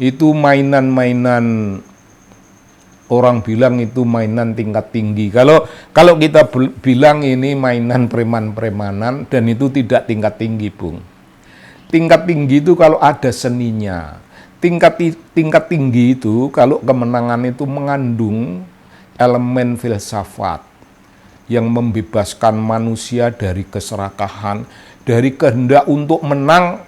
itu mainan-mainan, orang bilang itu mainan tingkat tinggi. Kalau kita bilang ini mainan preman-premanan, dan itu tidak tingkat tinggi, Bung. Tingkat tinggi itu kalau ada seninya. Tingkat tinggi itu kalau kemenangan itu mengandung elemen filsafat yang membebaskan manusia dari keserakahan, dari kehendak untuk menang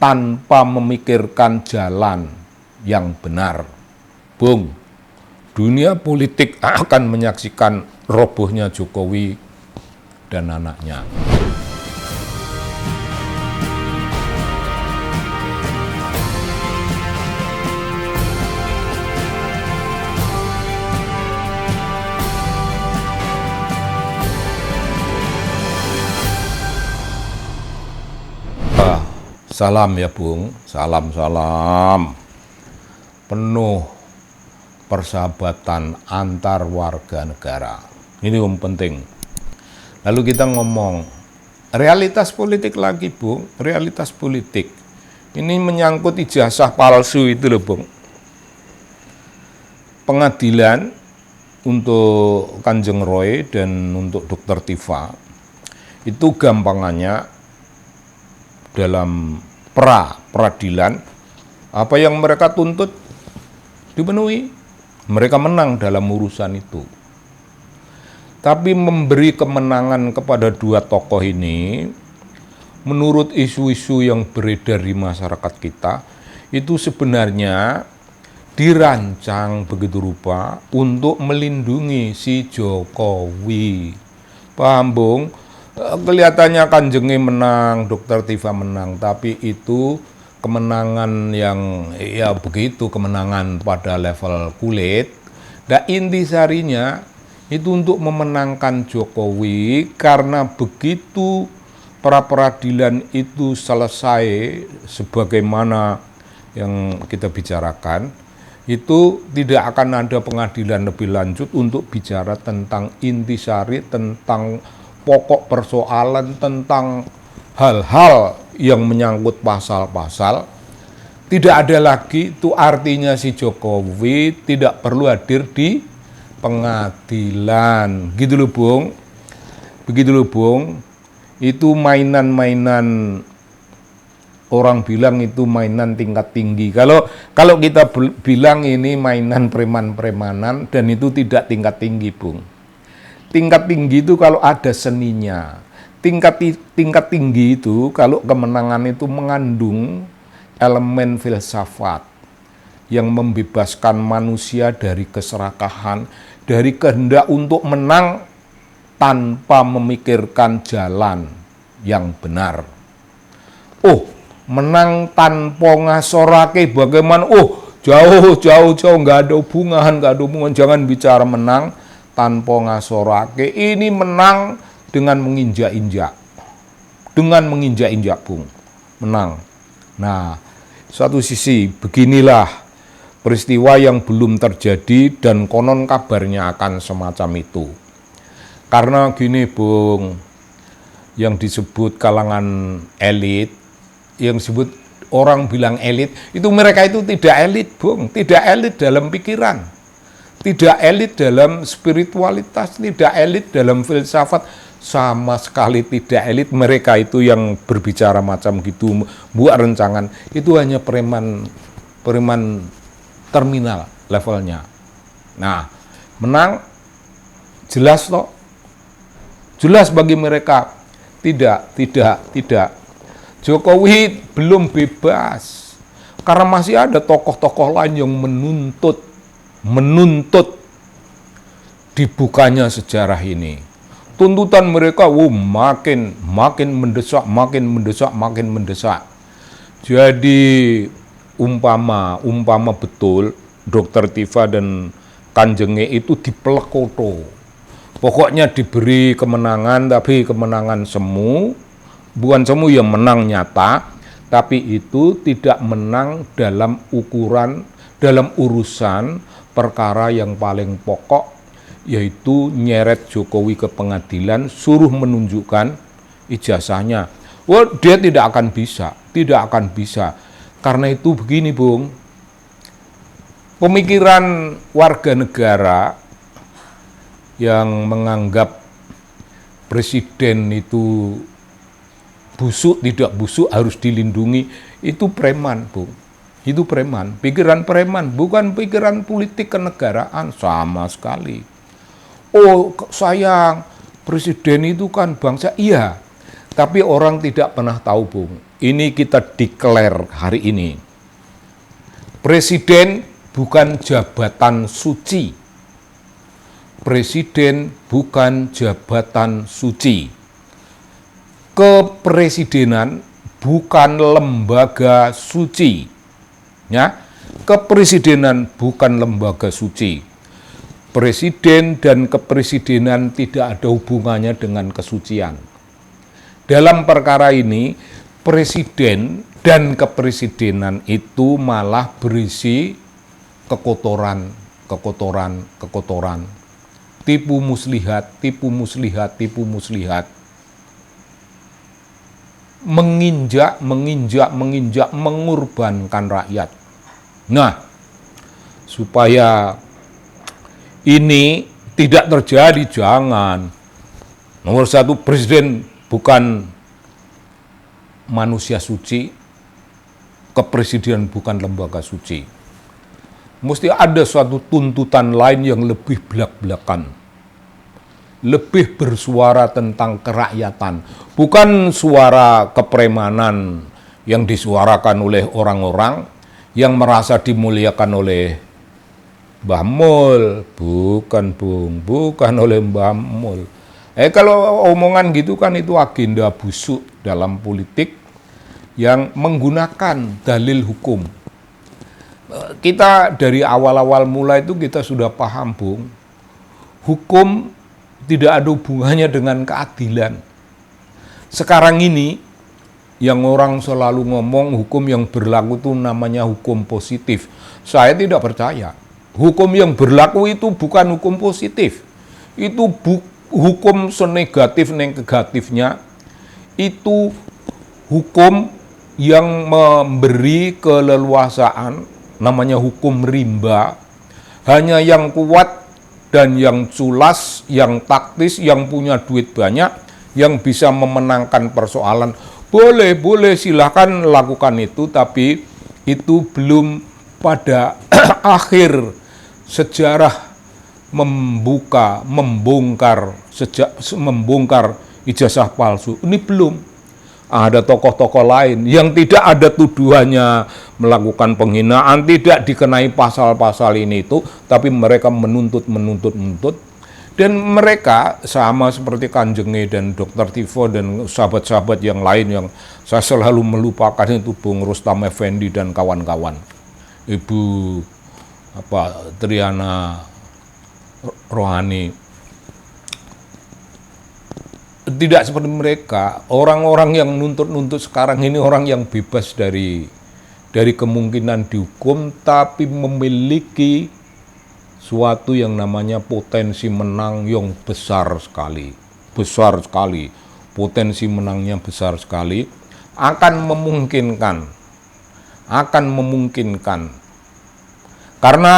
tanpa memikirkan jalan yang benar. Bung, dunia politik akan menyaksikan robohnya Jokowi dan anaknya. Salam ya Bung, salam penuh persahabatan antar warga negara. Ini yang penting. Lalu kita ngomong realitas politik lagi, Bung, realitas politik. Ini menyangkut ijazah palsu itu loh, Bung. Pengadilan untuk Kanjeng Roy dan untuk Dr. Tifa itu gampangannya dalam peradilan, apa yang mereka tuntut dipenuhi. Mereka menang dalam urusan itu. Tapi memberi kemenangan kepada dua tokoh ini, menurut isu-isu yang beredar di masyarakat kita, itu sebenarnya dirancang begitu rupa untuk melindungi si Jokowi. Paham, Bung? Kelihatannya Kanjengnya menang, Dr. Tifa menang, tapi itu kemenangan yang ya begitu, kemenangan pada level kulit. Dan intisarinya itu untuk memenangkan Jokowi, karena begitu pra-peradilan itu selesai sebagaimana yang kita bicarakan, itu tidak akan ada pengadilan lebih lanjut untuk bicara tentang intisari, tentang pokok persoalan, tentang hal-hal yang menyangkut pasal-pasal. Tidak ada lagi, itu artinya si Jokowi tidak perlu hadir di pengadilan. Gitu loh, Bung. Begitu loh, Bung. Itu mainan-mainan, orang bilang itu mainan tingkat tinggi. Kalau kita bilang ini mainan preman-premanan, dan itu tidak tingkat tinggi, Bung. Tingkat tinggi itu kalau ada seninya. Tingkat tinggi itu kalau kemenangan itu mengandung elemen filsafat yang membebaskan manusia dari keserakahan, dari kehendak untuk menang tanpa memikirkan jalan yang benar. Menang tanpa ngasorake bagaimana? Jauh, nggak ada hubungan, jangan bicara menang tanpa ngasorake. Ini menang dengan menginjak-injak, Bung, menang. Nah, satu sisi beginilah peristiwa yang belum terjadi dan konon kabarnya akan semacam itu. Karena gini, Bung, yang disebut kalangan elit, yang disebut orang bilang elit, itu mereka itu tidak elit, Bung, tidak elit dalam pikiran, tidak elit dalam spiritualitas, tidak elit dalam filsafat, sama sekali tidak elit. Mereka itu yang berbicara macam gitu, buat rencangan, itu hanya preman terminal levelnya. Nah, menang jelas toh, jelas bagi mereka. Tidak. Jokowi belum bebas, karena masih ada tokoh-tokoh lain yang menuntut dibukanya sejarah ini. Tuntutan mereka makin mendesak. Jadi umpama betul Dr. Tifa dan Kanjengnya itu dipelekoto. Pokoknya diberi kemenangan, tapi kemenangan semu, bukan semu yang menang nyata, tapi itu tidak menang dalam urusan perkara yang paling pokok, yaitu nyeret Jokowi ke pengadilan, suruh menunjukkan ijazahnya. Dia tidak akan bisa. Karena itu begini, Bung, Pemikiran warga negara yang menganggap presiden itu busuk, tidak busuk, harus dilindungi, itu preman, Bu. Itu preman, pikiran preman, bukan pikiran politik kenegaraan sama sekali. Oh, sayang, presiden itu kan bangsa, iya. Tapi orang tidak pernah tahu, Bung. Ini kita declare hari ini. Presiden bukan jabatan suci. Presiden bukan jabatan suci. Kepresidenan bukan lembaga suci. Ya, kepresidenan bukan lembaga suci. Presiden dan kepresidenan tidak ada hubungannya dengan kesucian. Dalam perkara ini, presiden dan kepresidenan itu malah berisi kekotoran. Tipu muslihat. Menginjak, mengorbankan rakyat. Nah, supaya ini tidak terjadi, jangan. Nomor satu, presiden bukan manusia suci, kepresidenan bukan lembaga suci. Mesti ada suatu tuntutan lain yang lebih belak-belakan, lebih bersuara tentang kerakyatan, bukan suara kepremanan yang disuarakan oleh orang-orang yang merasa dimuliakan oleh Mbah Mul, bukan Bung, bukan oleh Mbah Mul. Kalau omongan gitu kan itu agenda busuk dalam politik yang menggunakan dalil hukum. Kita dari awal-awal mulai itu kita sudah paham, Bung, hukum tidak ada hubungannya dengan keadilan. Sekarang ini yang orang selalu ngomong hukum yang berlaku itu namanya hukum positif. Saya tidak percaya. Hukum yang berlaku itu bukan hukum positif. Itu hukum senegatif-negatifnya. Itu hukum yang memberi keleluasaan, namanya hukum rimba. Hanya yang kuat dan yang culas, yang taktis, yang punya duit banyak, yang bisa memenangkan persoalan. Boleh, silakan lakukan itu, tapi itu belum pada akhir sejarah membongkar ijazah palsu. Ini belum. Ada tokoh-tokoh lain yang tidak ada tuduhannya melakukan penghinaan, tidak dikenai pasal-pasal ini itu, tapi mereka menuntut. Dan mereka sama seperti Kanjenge dan Dr. Tifo dan sahabat-sahabat yang lain yang saya selalu melupakan itu, Bung Rustam Effendi dan kawan-kawan. Ibu Triana Rohani. Tidak seperti mereka, orang-orang yang nuntut sekarang ini orang yang bebas dari kemungkinan dihukum, tapi memiliki suatu yang namanya potensi menang yang besar sekali, potensi menangnya besar sekali, akan memungkinkan, karena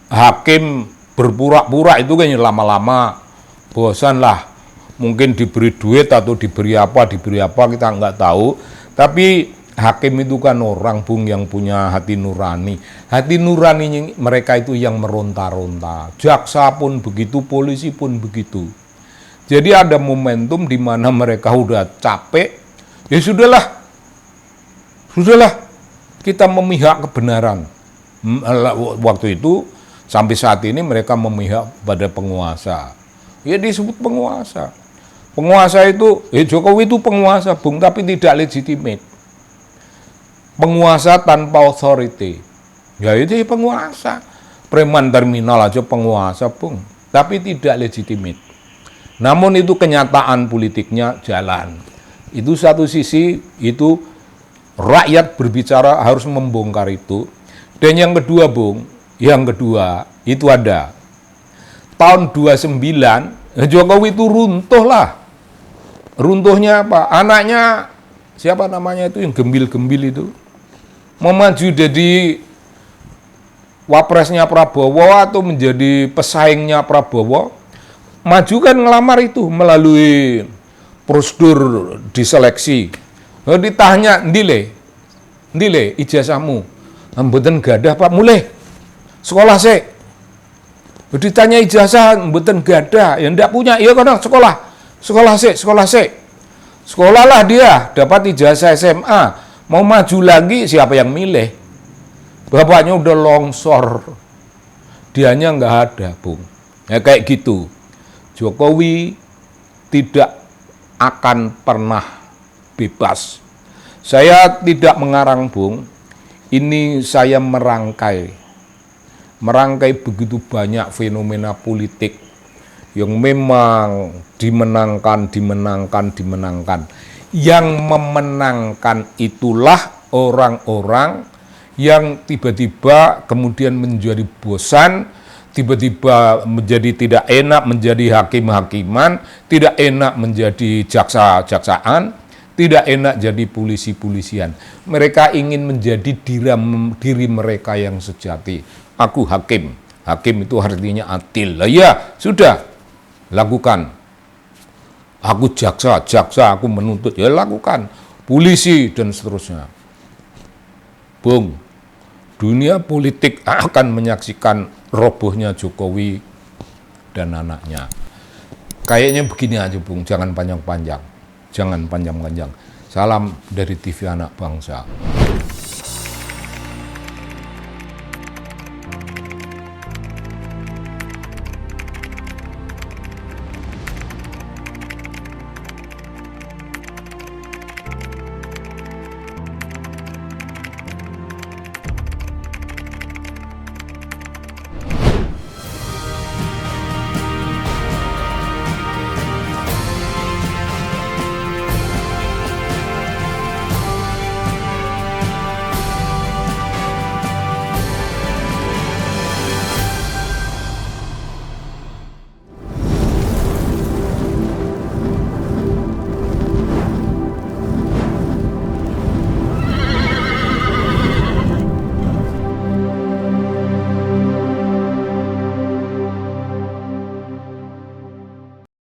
hakim berpura-pura itu kayaknya lama-lama bosan lah. Mungkin diberi duit atau diberi apa kita nggak tahu. Tapi hakim itu kan orang, Bung, yang punya hati nurani. Hati nurani mereka itu yang meronta-ronta. Jaksa pun begitu, polisi pun begitu. Jadi ada momentum di mana mereka udah capek. Ya sudahlah, kita memihak kebenaran. Waktu itu sampai saat ini mereka memihak pada penguasa. Ya disebut penguasa. Penguasa itu, Jokowi itu penguasa, Bung, tapi tidak legitimate. Penguasa tanpa authority. Ya itu penguasa. Preman terminal aja penguasa, Bung, tapi tidak legitimate. Namun itu kenyataan politiknya jalan. Itu satu sisi, itu rakyat berbicara harus membongkar itu. Dan yang kedua, Bung, itu ada. Tahun 29, Jokowi itu runtuh lah. Runtuhnya apa? Anaknya, siapa namanya itu yang gembil-gembil itu, mau maju jadi wapresnya Prabowo atau menjadi pesaingnya Prabowo, maju kan ngelamar itu melalui prosedur diseleksi. Ditanya, ndile ijazahmu, mboten gadah Pak, mulai sekolah sih. Ditanya ijazah, mboten gadah, ya ndak punya, iya kan sekolah sih. Sekolahlah dia, dapat ijazah SMA, mau maju lagi siapa yang milih? Bapaknya udah longsor, dianya nggak ada, Bung. Ya kayak gitu. Jokowi tidak akan pernah bebas. Saya tidak mengarang, Bung. Ini saya merangkai begitu banyak fenomena politik yang memang dimenangkan. Yang memenangkan itulah orang-orang yang tiba-tiba kemudian menjadi bosan, tiba-tiba menjadi tidak enak menjadi hakim-hakiman, tidak enak menjadi jaksa-jaksaan, tidak enak jadi polisi-polisian. Mereka ingin menjadi diri mereka yang sejati. Aku hakim. Hakim itu artinya adil. Lah ya, sudah. Lakukan. Aku jaksa aku menuntut. Ya lakukan. Polisi dan seterusnya. Bung, dunia politik akan menyaksikan robohnya Jokowi dan anaknya. Kayaknya begini aja, Bung. Jangan panjang-panjang. Salam dari TV Anak Bangsa.